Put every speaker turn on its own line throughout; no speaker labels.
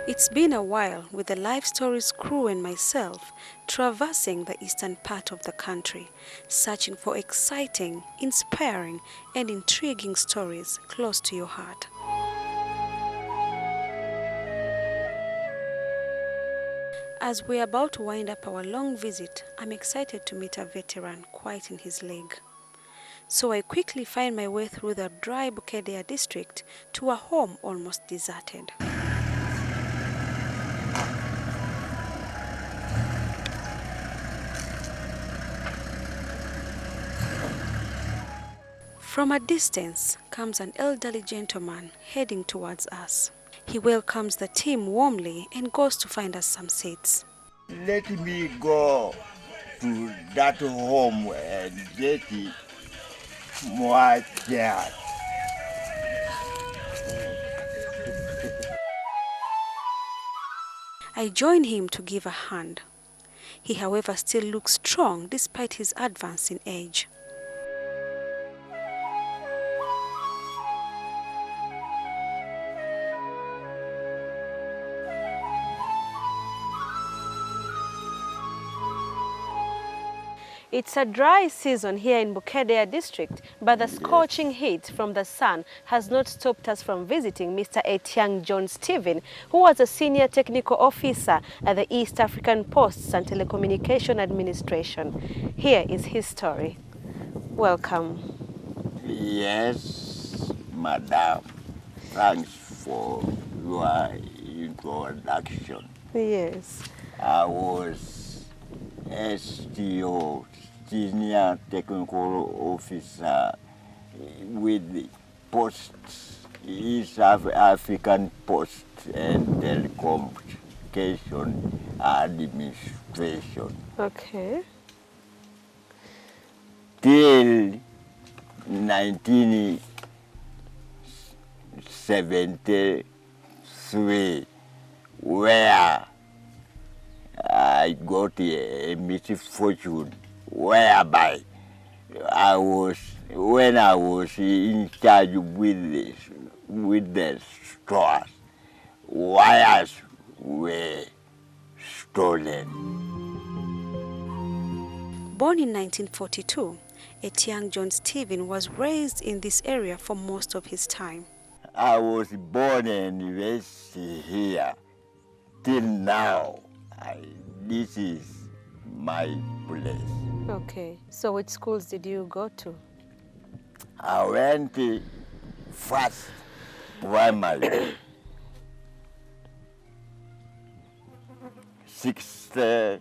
It's been a while with the Life Stories crew and myself traversing the eastern part of the country, searching for exciting, inspiring, and intriguing stories close to your heart. As we're about to wind up our long visit, I'm excited to meet a veteran quite in his league. So I quickly find my way through the dry Bukedea district to a home almost deserted. From a distance comes an elderly gentleman heading towards us. He welcomes the team warmly and goes to find us some seats.
Let me go to that home and get more chairs.
I join him to give a hand. He, however, still looks strong despite his advance in age. It's a dry season here in Bukedea district, but the scorching heat from the sun has not stopped us from visiting Mr. Etiang John Stephen, who was a senior technical officer at the East African Posts and Telecommunication Administration. Here is his story. Welcome.
Yes, madam. Thanks for your introduction.
Yes.
I was STO, Senior Technical Officer with the East African Post and Telecommunication Administration.
Okay.
Till 1973, where I got a misfortune whereby when I was in charge with the stores, wires were stolen.
Born in 1942, Etiang John Stephen was raised in this area for most of his time.
I was born and raised here till now. This is my place.
Okay. So which schools did you go to?
I went first primary, 53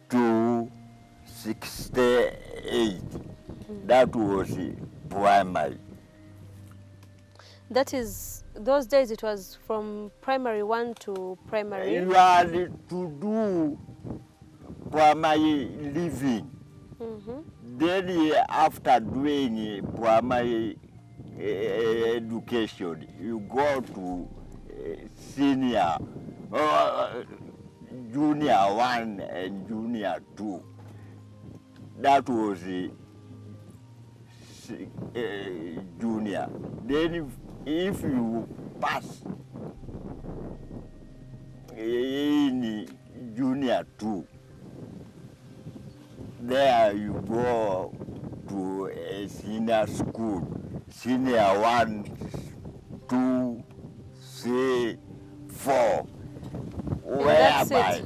to 68. That was primary.
That is, those days it was from primary 1 to primary?
You had to do primary living. Then after doing primary education, you go to senior, junior 1 and junior 2. That was junior. Then if you pass in junior 2, there you go to a senior school, senior 1, 2, 3, 4, whereby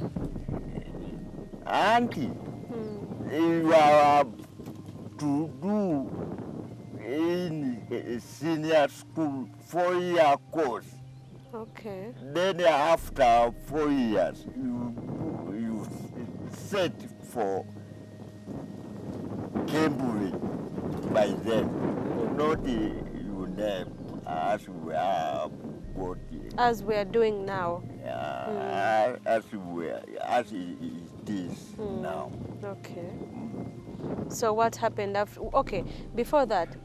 auntie, you are to do in a senior school 4-year course.
Okay.
Then after 4 years, you set for Cambridge by then, not your name as we are
as we are doing now.
As it is now.
Okay. So what happened after? Okay, before that,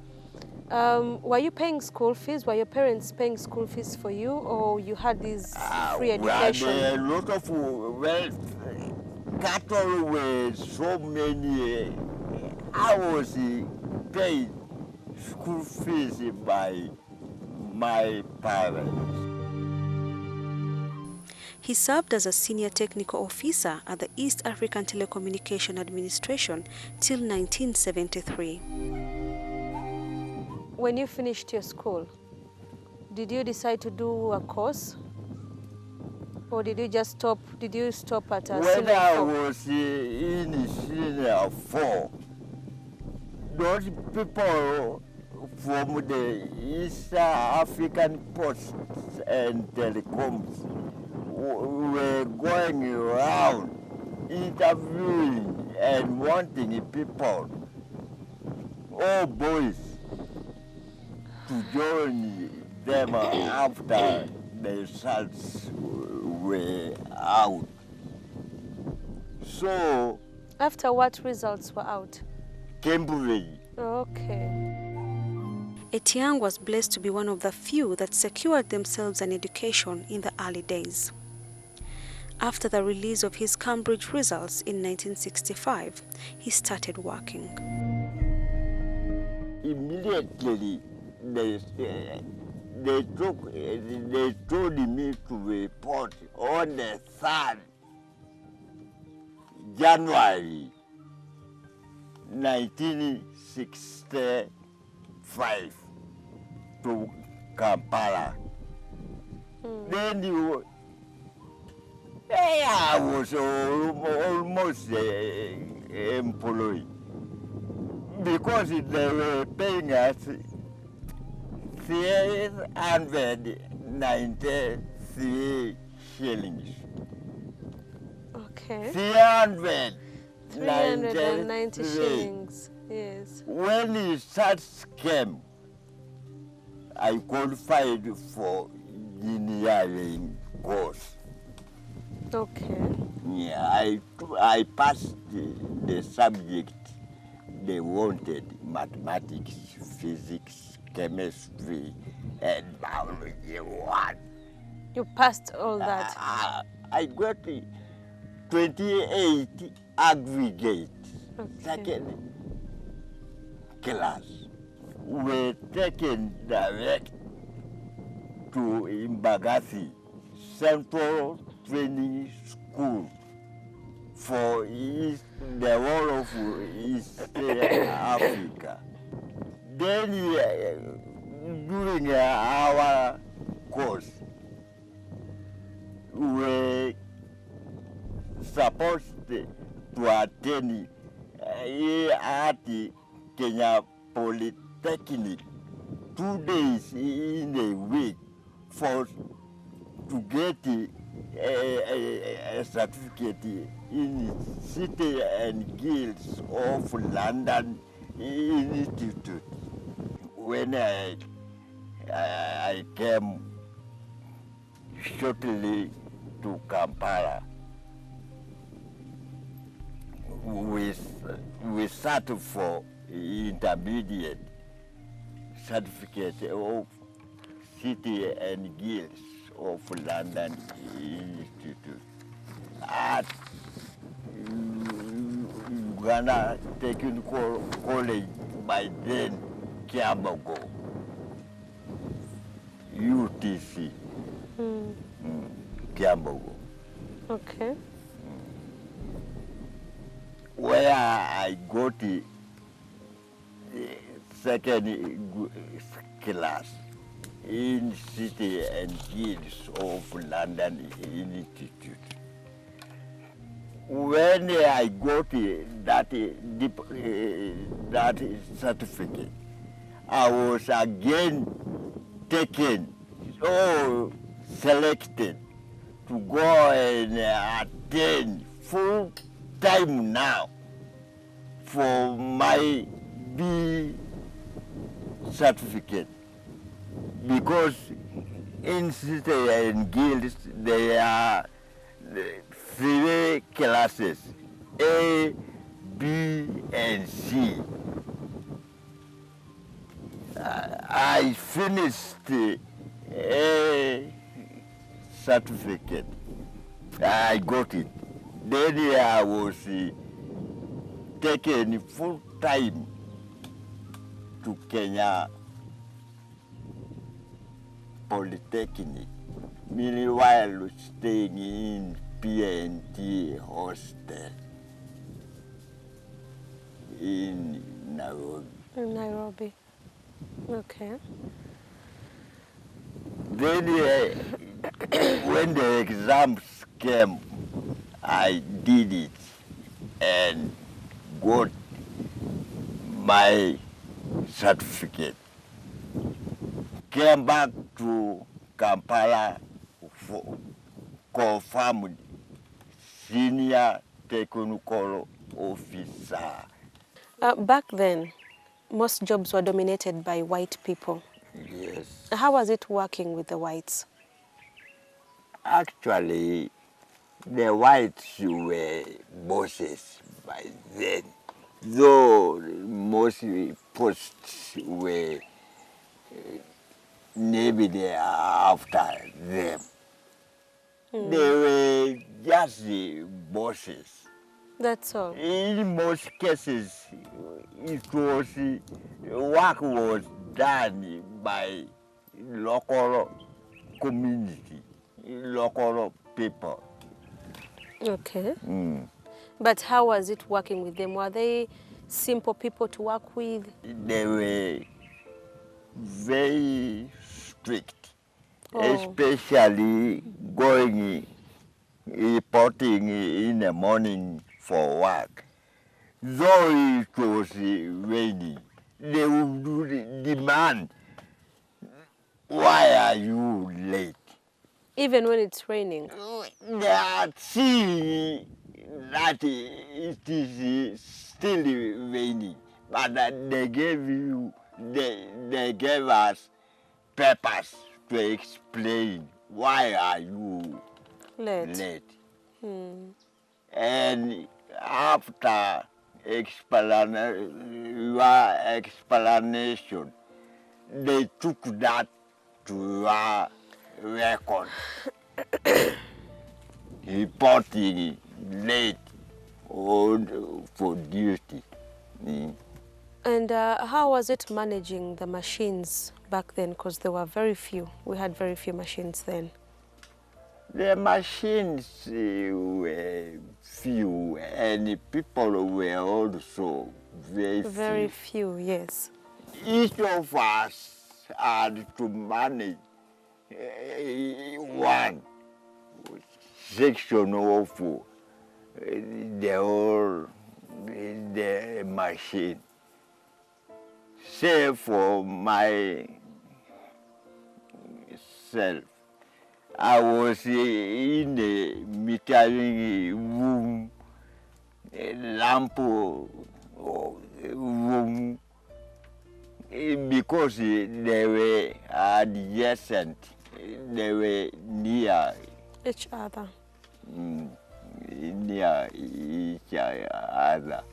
were you paying school fees? Were your parents paying school fees for you, or you had this free education?
We had a lot of cattle were so many I was paid school fees by my parents.
He served as a senior technical officer at the East African Telecommunication Administration till 1973. When you finished your school, did you decide to do a course? Or did you just stop? Did you stop at a
When
senior
I
four?
was in senior 4, those people from the East African Posts and Telecoms were going around interviewing and wanting people, all boys, to join them after the results were out. So,
After what results were out?
Cambridge.
Okay. Etiang was blessed to be one of the few that secured themselves an education in the early days. After the release of his Cambridge results in 1965, he started working.
Immediately, they told me to report on the 3rd January 1965 to Kampala. Then I was almost employed because they were paying us 393 shillings.
Okay.
390
shillings. Yes.
When the SARS came, I qualified for engineering course.
Okay.
Yeah, I passed the subject they wanted: mathematics, physics, chemistry, and biology. What?
You passed all that.
I got 28 aggregate.
Okay.
Second class were taken direct to Mbagathi Central Training School for the whole of East Africa. Then during our course, we were supposed to attend at Kenya Polytechnic 2 days in a week to get a certificate in City and Guilds of London Institute. When I came shortly to Kampala, we sat for intermediate certificate of City and Guilds of London Institute at Uganda Technical College, by then Kiambogo, UTC, Kiambogo.
Okay.
Where I got the second class in City and Guilds of London Institute. When I got that certificate, I was again taken, selected to go and attend full time now for my B certificate, because in City and Guilds there are 3 classes, A, B, and C. I finished A certificate. I got it. Then I was taken full time to Kenya Polytechnic, meanwhile staying in PNT hostel in Nairobi.
In Nairobi. Okay.
Then when the exams came, I did it and got my certificate. Came back to Kampala for confirmed senior technical officer.
Back then, most jobs were dominated by white people.
Yes.
How was it working with the whites?
Actually, the whites were bosses by then, though most posts were named after them. They were just bosses.
That's all.
In most cases, work was done by local community, local people.
Okay. But how was it working with them? Were they simple people to work with?
They were very strict, especially going, reporting in the morning for work. Though it was raining, they would demand, why are you late?
Even when it's raining?
They are seeing that it is still raining, but they gave us papers to explain why are you late. And after explanation, they took that to our record, reporting late for duty.
And how was it managing the machines back then? Because there were very few. We had very few machines then.
The machines were few, and people were also very
few, yes.
Each of us had to manage one section of the whole the machine. Say for myself, I was in the metering room, lamp room, because they were adjacent, they were near
each other.
Near each other.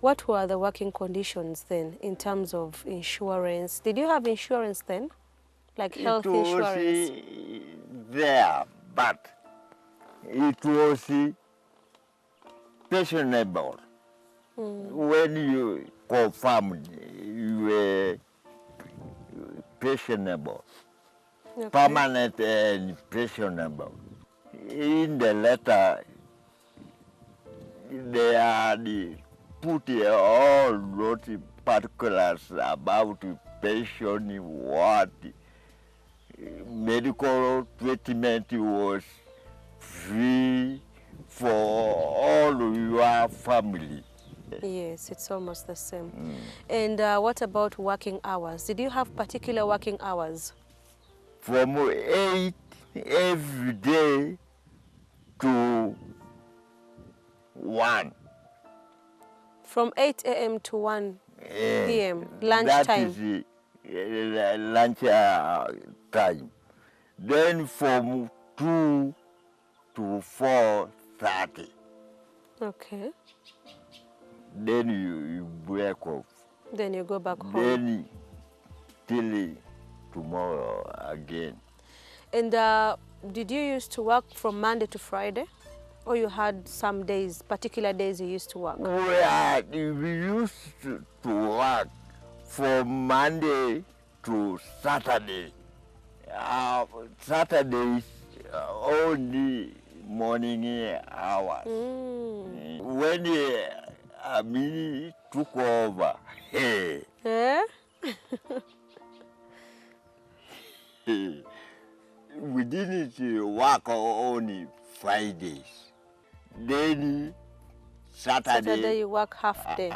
What were the working conditions then in terms of insurance? Did you have insurance then? Like health insurance?
It was there, but it was pensionable. When you confirmed you were pensionable, permanent and pensionable. In the letter, they had put all those particulars about pension, what medical treatment was free for all your family.
Yes, it's almost the same. And what about working hours? Did you have particular working hours?
From 8 every day to 1.
From 8 a.m. to 1 p.m., lunchtime?
That is lunch time. Then from 2 to 4:30.
Okay.
Then you break off.
Then you go back home.
Then till tomorrow again.
And did you used to work from Monday to Friday? Or you had some days, particular days you used to work?
We used to work from Monday to Saturday. Saturdays only morning hours. When Amini took over, hey,
Eh?
we didn't work only Fridays. Then
Saturday you work half day.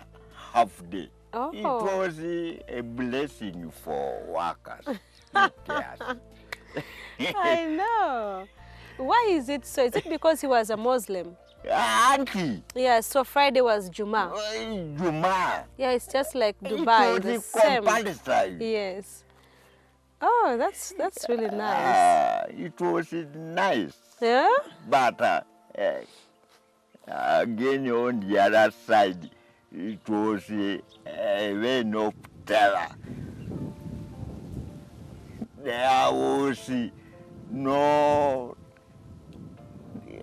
half day.
Oh.
It was a blessing for workers.
I know. Why is it so? Is it because he was a Muslim?
Auntie,
Yeah, so Friday was Juma.
Juma.
Yeah, it's just like Dubai.
It
The
was
same.
compulsory.
Yes. Oh, that's really nice.
It was nice.
Yeah?
But again, on the other side, it was a reign of terror. There was no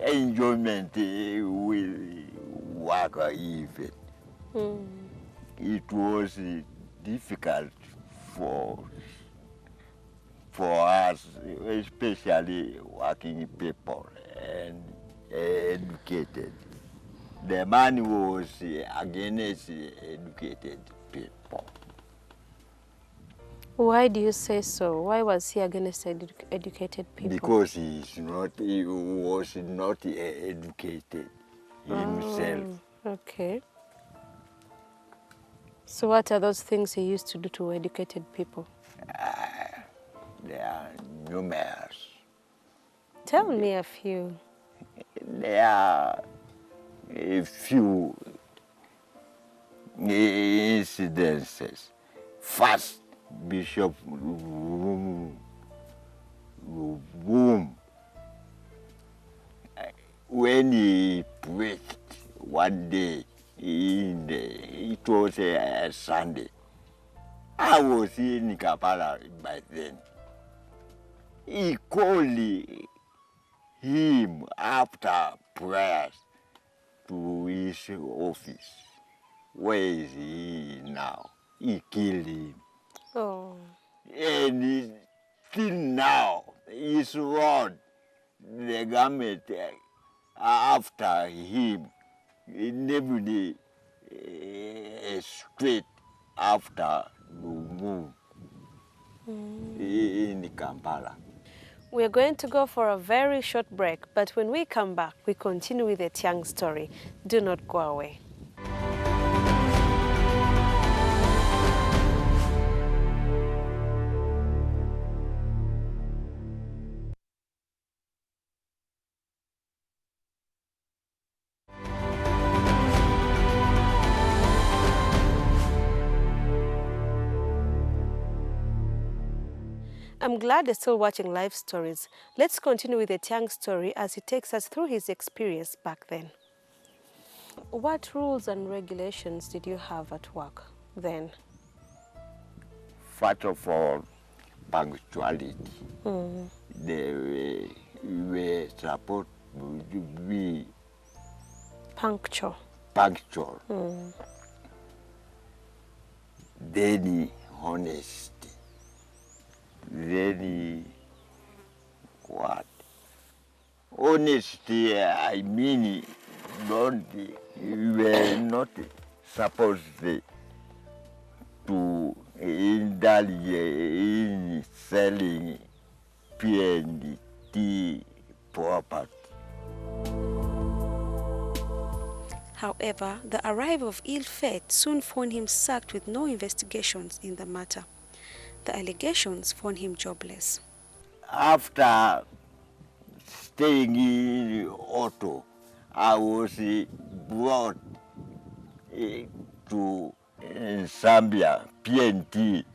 enjoyment with work even. It was difficult for us, especially working people and educated. The man was against educated people.
Why do you say so? Why was he against educated people?
Because he was not educated himself.
Okay. So what are those things he used to do to educated people?
There are numerous.
Tell me a few.
There are a few incidences. First, Bishop Boom, when he preached one day, it was a Sunday. I was in Kampala by then. He called him after prayers to his office. Where is he now? He killed him.
Oh.
And still now, his rod, the government after him, nobody straight after the move in Kampala.
We're going to go for a very short break, but when we come back, we continue with the Tiang story. Do not go away. I'm glad you're still watching Life Stories. Let's continue with the Tiang story as he takes us through his experience back then. What rules and regulations did you have at work then?
First of all, punctuality. They were supposed to be
Punctual.
punctual. Then honesty. Then what? Honesty, I mean, you were not supposed to indulge in selling P&T property.
However, the arrival of ill fate soon found him sacked with no investigations in the matter. The allegations found him jobless.
After staying in Otto, I was brought to Zambia, P&T,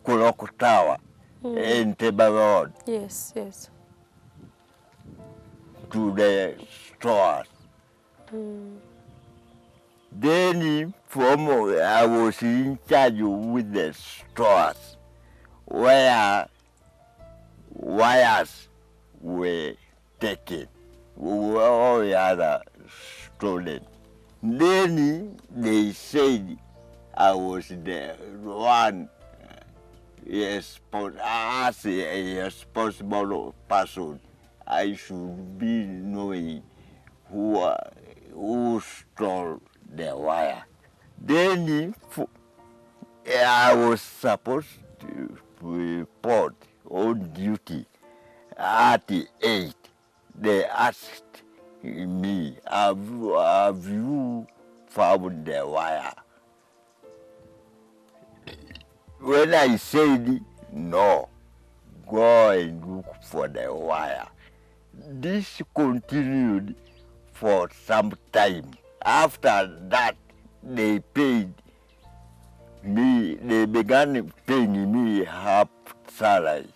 Koloko Tower, and Teba Road,
Yes, yes.
to the stores. Then I was in charge with the stores where wires were taken all the other stolen. Then they said I was the one as a responsible person. I should be knowing who stole the wire. Then I was supposed to report on duty at 8. They asked me, have you found the wire? When I said no, go and look for the wire. This continued for some time. After that, they paid me, they began paying me half salary.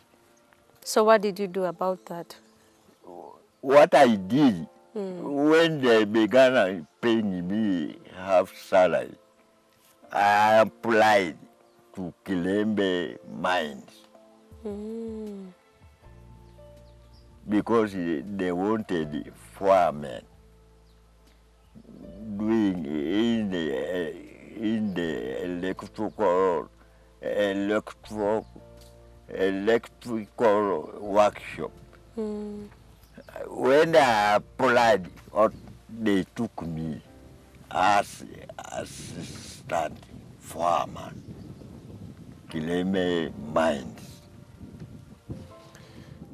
So what did you do about that?
What I did, when they began paying me half salary, I applied to Kilembe Mines because they wanted firemen doing in the electrical workshop. When I applied, they took me as assistant fireman, Kilembe Mines.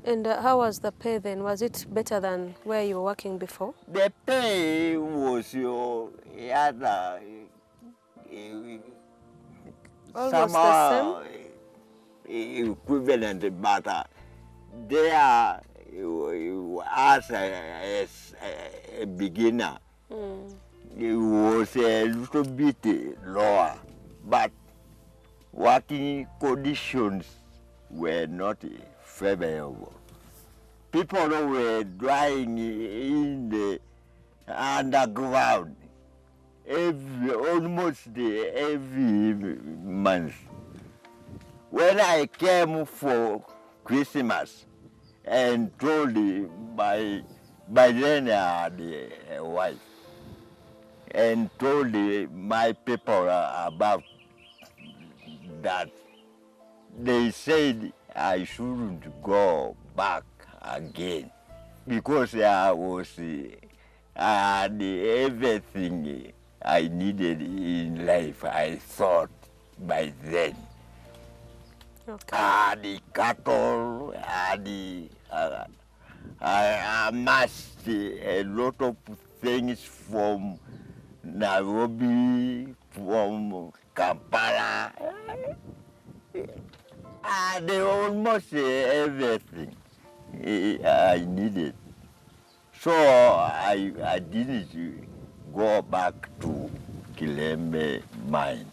And how was the pay then? Was it better than where you were working before?
The pay was
Almost the
equivalent, but there, as a beginner, it was a little bit lower, but working conditions were not favorable. People were dying in the underground almost every month. When I came for Christmas and told by then I had a wife, and told my people about that, they said I shouldn't go back again because I had everything I needed in life, I thought by then.
Okay.
I had the cattle, I amassed a lot of things from Nairobi, from Kampala, and almost everything I needed. So I didn't go back to Kilembe Mines.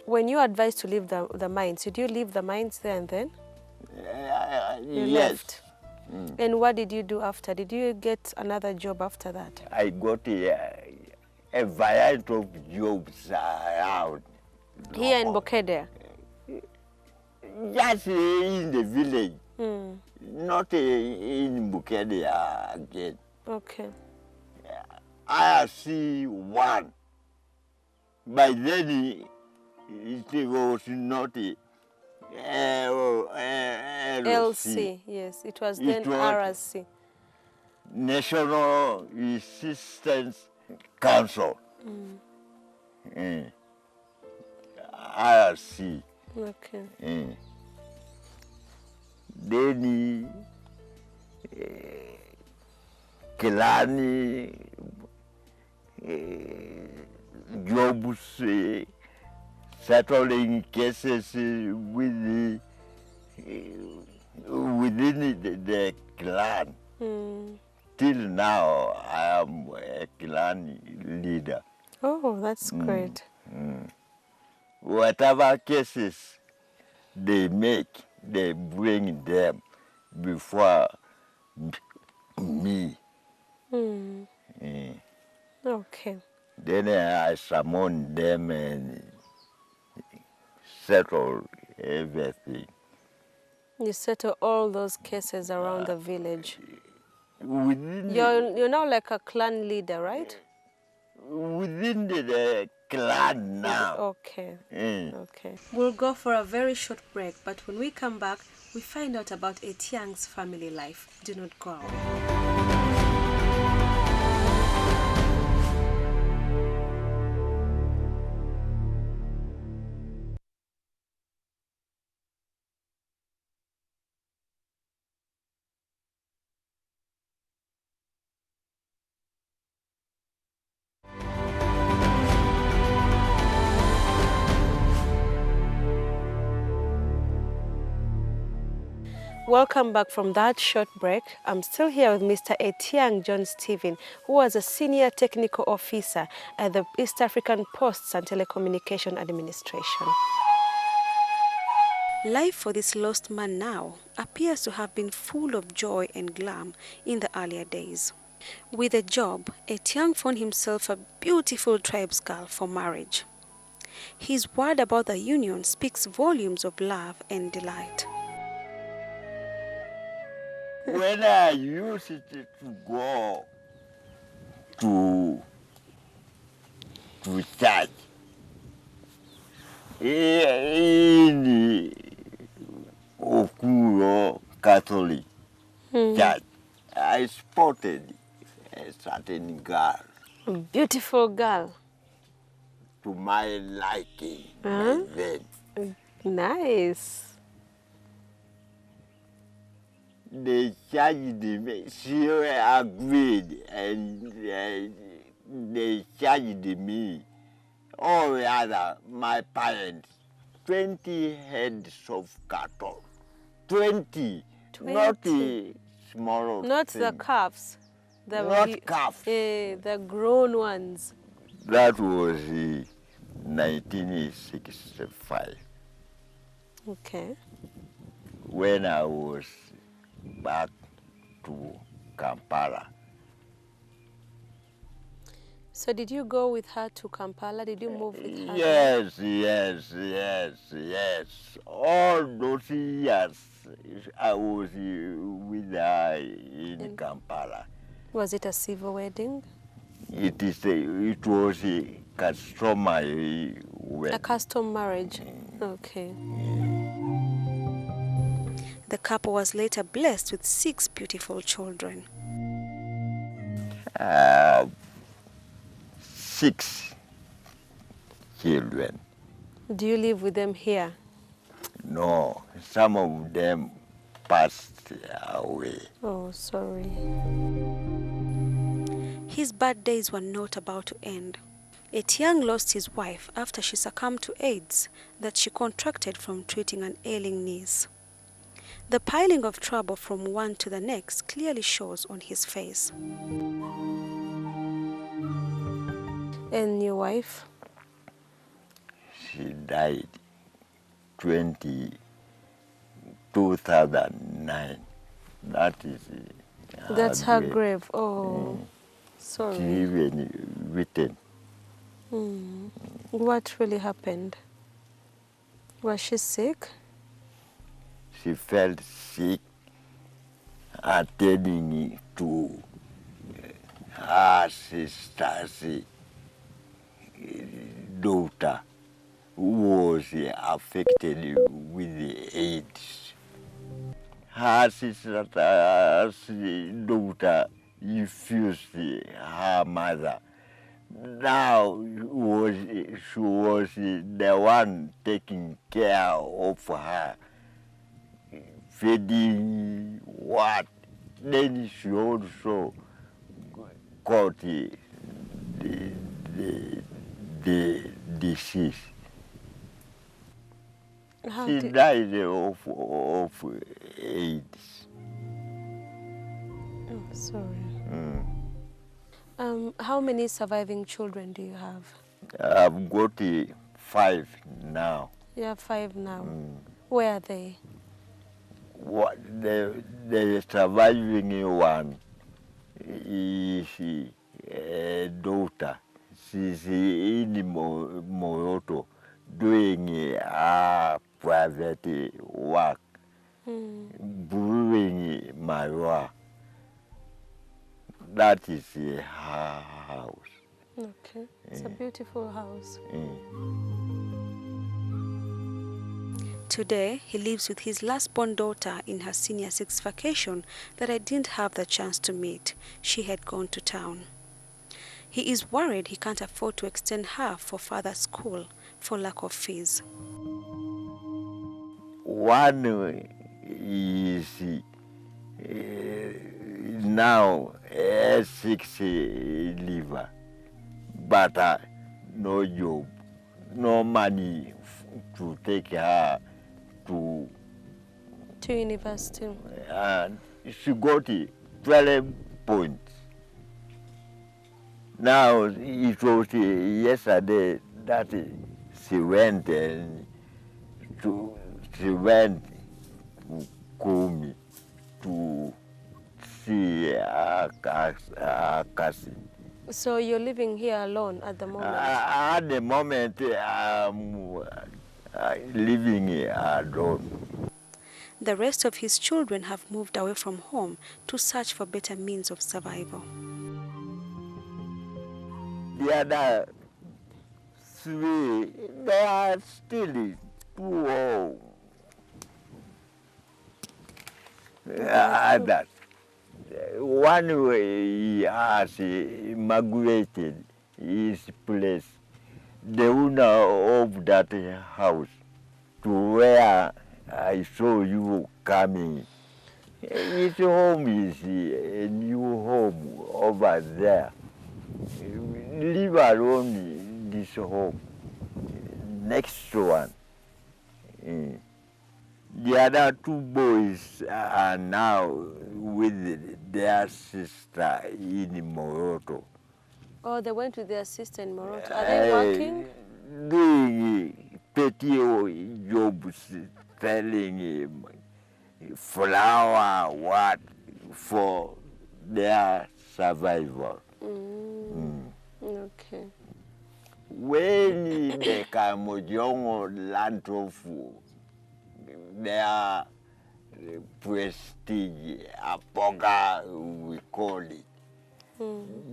When you were advised to leave the mines, did you leave the mines there and then? You
Yes.
left. And what did you do after? Did you get another job after that?
I got a variety of jobs around.
Here in Bokedea?
Just in the village, not in Bukedea again.
Okay.
I see one. By then, it was not
LC, yes. It was then RSC.
National Resistance Council. RSC.
Okay.
Then Kilani jobs, settling cases within the clan. Till now, I am a clan leader.
Oh, that's great.
Whatever cases they make, they bring them before me.
Okay.
Then I summon them and settle everything.
You settle all those cases around the village.
Within
You're now like a clan leader, right?
within the clan now.
Okay.
Eh.
Okay. We'll go for a very short break, but when we come back, we find out about Etiang's family life. Do not go away. Welcome back from that short break. I'm still here with Mr. Etiang John Stephen, who was a senior technical officer at the East African Posts and Telecommunication Administration. Life for this lost man now appears to have been full of joy and glam in the earlier days. With a job, Etiang found himself a beautiful tribes girl for marriage. His word about the union speaks volumes of love and delight.
When I used to go to church in the Okuro Catholic Church, I spotted a certain girl
A beautiful girl.
to my liking by then.
Nice.
They charged me, she agreed, and they charged me, or rather, my parents, 20 heads of cattle. 20, not
20.
the small
Not
thing.
the calves.
Not calves.
The grown ones.
That was 1965,
Okay.
when I was back to Kampala.
So did you go with her to Kampala? Did you move with her?
Yes. All those years I was with her in Kampala.
Was it a civil wedding?
It was a customary
A
wedding.
custom marriage? Okay. The couple was later blessed with 6 beautiful children.
6 children.
Do you live with them here?
No, some of them passed away.
Oh, sorry. His bad days were not about to end. Etiang lost his wife after she succumbed to AIDS that she contracted from treating an ailing niece. The piling of trouble from one to the next clearly shows on his face. And your wife?
She died 2009. That is
That's her
grave.
grave. Oh,
She
sorry.
even written.
What really happened? Was she sick?
She felt sick, attending to her sister's daughter who was affected with the AIDS. Her sister's daughter refused her mother. Now she was the one taking care of her, feeding what. Then she also caught the disease.
How
She
did-
died of AIDS.
Oh, sorry. How many surviving children do you have?
I've got 5 now.
You have 5 now. Where are they?
What the surviving one is a daughter. She's in Moroto doing private work, brewing marijuana. that is her house.
Okay, it's a beautiful house. Today, he lives with his last-born daughter in her senior sixth vacation that I didn't have the chance to meet. She had gone to town. He is worried he can't afford to extend her for further school for lack of fees.
One is now a 6 liver, but no job, no money to take her to
university.
And she got 12 points. Now it was yesterday that she went to Kumi to see her cousin.
So you're living here alone at the moment?
At the moment, I'm living alone.
The rest of his children have moved away from home to search for better means of survival.
The other three, they are still too old. That one way he has migrated his place, the owner of that house, to where I saw you coming. His home is a new home over there. Leave alone this home, next one. The other two boys are now with their sister in Moroto.
Oh, they went with their sister in Moroto. Are they working?
Doing petty jobs, selling flour, what, for their survival.
Okay.
When the Kamojongo land of their prestige, Apoga we call it,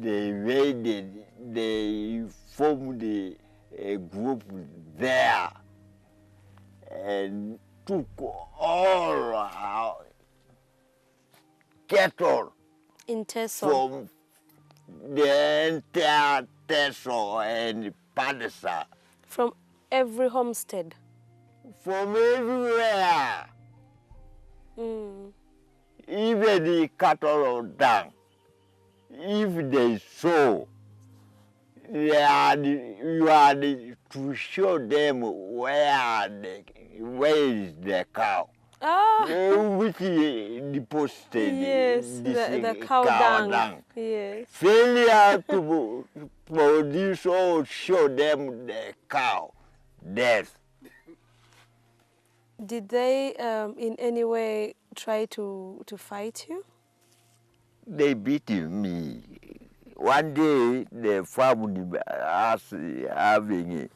they raided, they formed a group there and took all our cattle
In Teso?
from the entire Teso and Padasa.
From every homestead?
From everywhere. Even the cattle are down. If they saw, you had to show them where is the cow. Which deposited
Yes, the cow dung. Yes.
Failure to produce or show them the cow death.
Did they in any way try to fight you?
They beat me. One day the family was having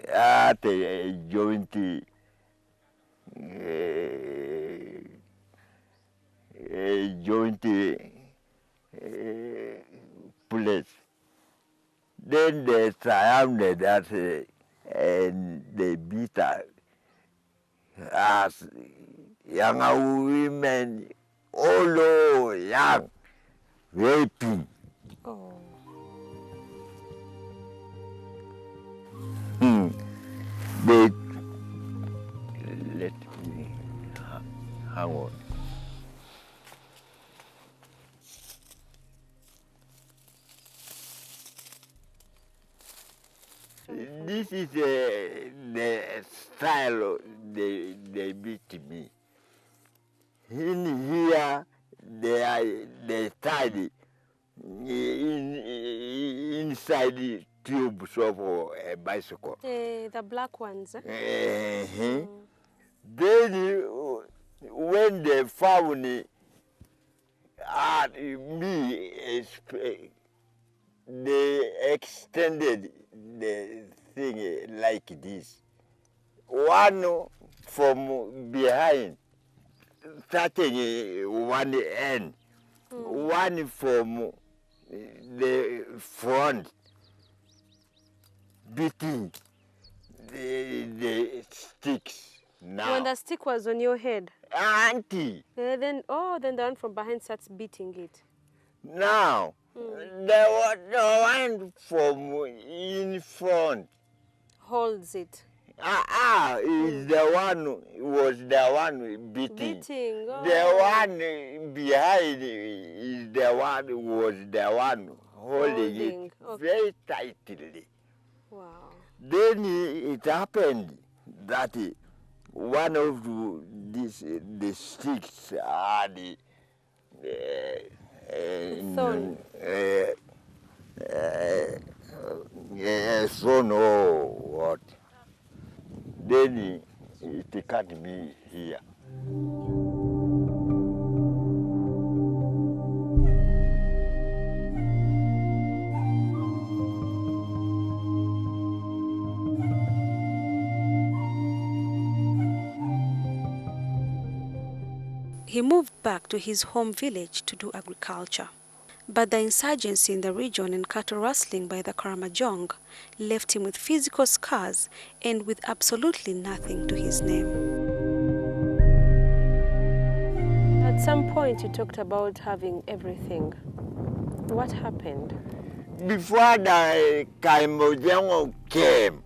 at a joint place. Then they surrounded us and they beat us, young women, all young, raping.
Oh.
They let me hang on. This is the style they beat me. In here, they tied inside the tubes of a bicycle.
The black ones? Eh?
Then when they found me, they extended the thing like this. One from behind, starting one end, one from the front, beating the sticks now.
When the stick was on your head?
Auntie.
Then the one from behind starts beating it.
Now, the one from in front
holds it.
Is the one was the one beating.
Beating. Oh.
The one behind is the one was the one holding it very tightly.
Wow.
Then it happened that one of the sticks had
thorn.
Thorn or what. Then it cut me here.
He moved back to his home village to do agriculture. But the insurgency in the region and cattle rustling by the Karamojong left him with physical scars and with absolutely nothing to his name.
At some point you talked about having everything. What happened?
Before the Karamojong came,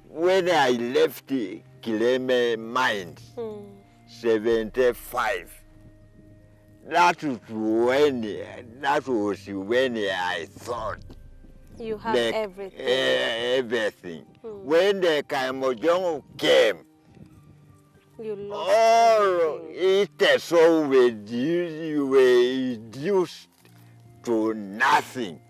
when I left Kileme Mines, 75, that was when I thought
you had everything.
Everything. When the Karamojong came,
you lost
all it so reduced to nothing.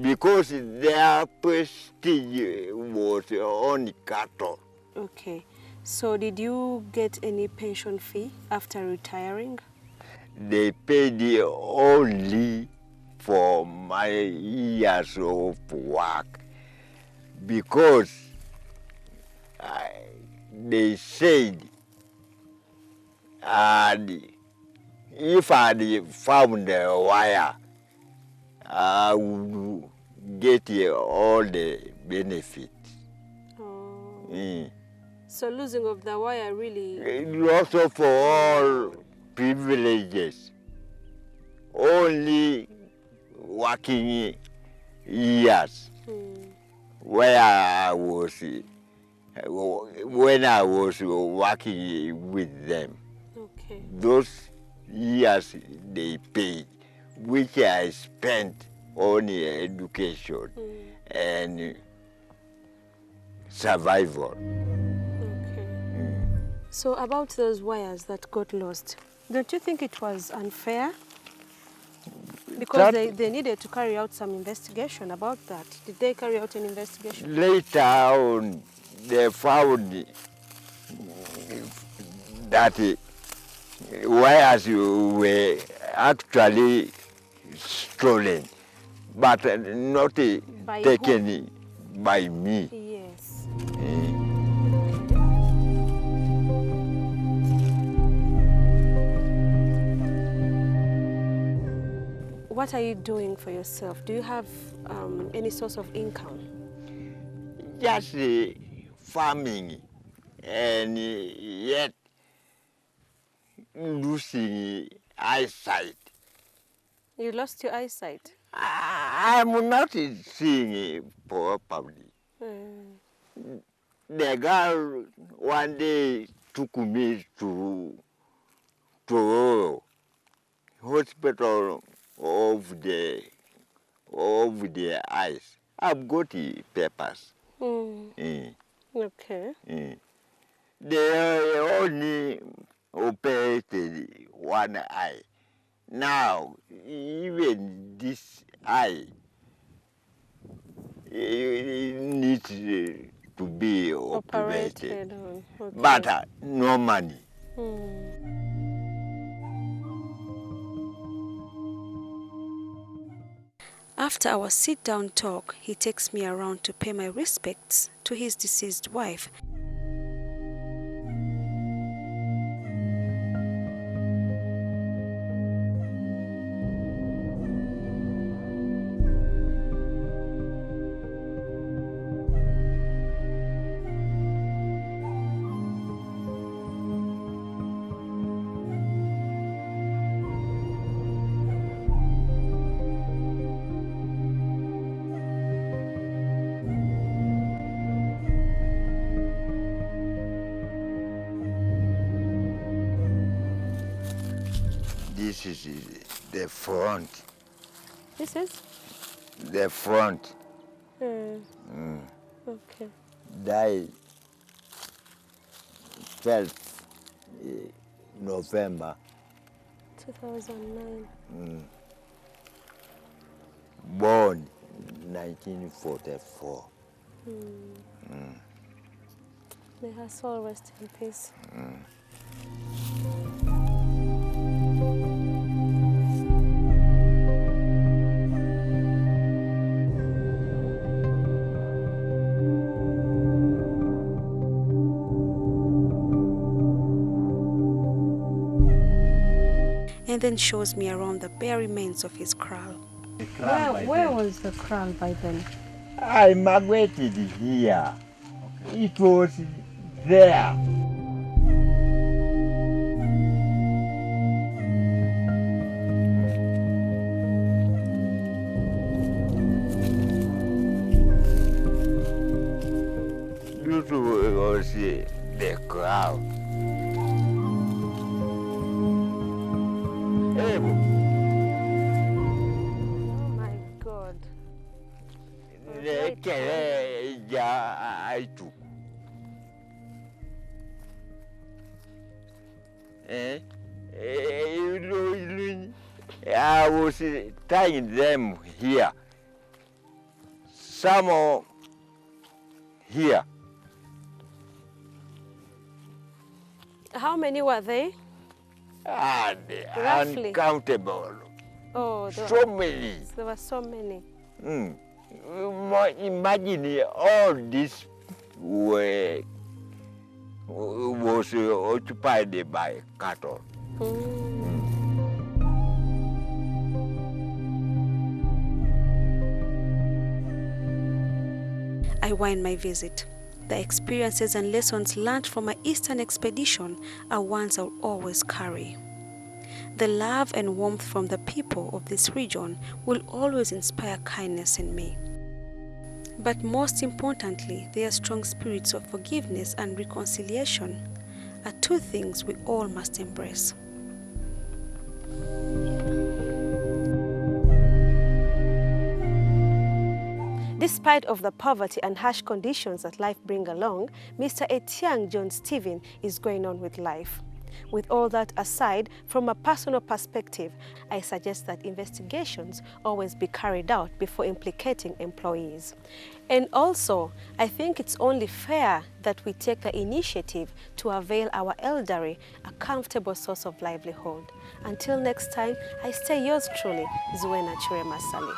Because their prestige was on cattle.
Okay. So did you get any pension fee after retiring?
They paid only for my years of work because they said if I found a wire, I would get all the benefits.
Oh. So losing of the wire really...
Loss of all privileges. Only working years where I was, when I was working with them.
Okay.
Those years they paid, which I spent on education and survival.
So about those wires that got lost, don't you think it was unfair? Because they needed to carry out some investigation about that. Did they carry out an investigation?
Later on, they found that wires were actually stolen, but not taken by me.
Yes. What are you doing for yourself? Do you have any source of income?
Just farming, and yet losing eyesight.
You lost your eyesight?
I'm not seeing properly. The girl one day took me to hospital of the eyes. I've got the papers.
Okay.
They only operated one eye. Now, even this eye needs to be operated.
Okay.
But no money.
After our sit-down talk, he takes me around to pay my respects to his deceased wife.
This is the front.
This is?
The front.
Okay.
Died 12th November
2009.
Born 1944.
May her soul rest in peace.
And then shows me around the bare remains of his kraal.
Where was the kraal by then?
I migrated here. Okay. It was there. This was the crowd.
Oh my God.
I was tying them here. Some here.
How many were they? Roughly.
Uncountable.
Oh,
So many.
there were so many.
Imagine all this was occupied by cattle.
I wind my visit. The experiences and lessons learned from my Eastern expedition are ones I'll always carry. The love and warmth from the people of this region will always inspire kindness in me. But most importantly, their strong spirits of forgiveness and reconciliation are two things we all must embrace.
Despite of the poverty and harsh conditions that life brings along, Mr. Etiang John Stephen is going on with life. With all that aside, from a personal perspective, I suggest that investigations always be carried out before implicating employees. And also, I think it's only fair that we take the initiative to avail our elderly a comfortable source of livelihood. Until next time, I stay yours truly, Zuena Chure Masali.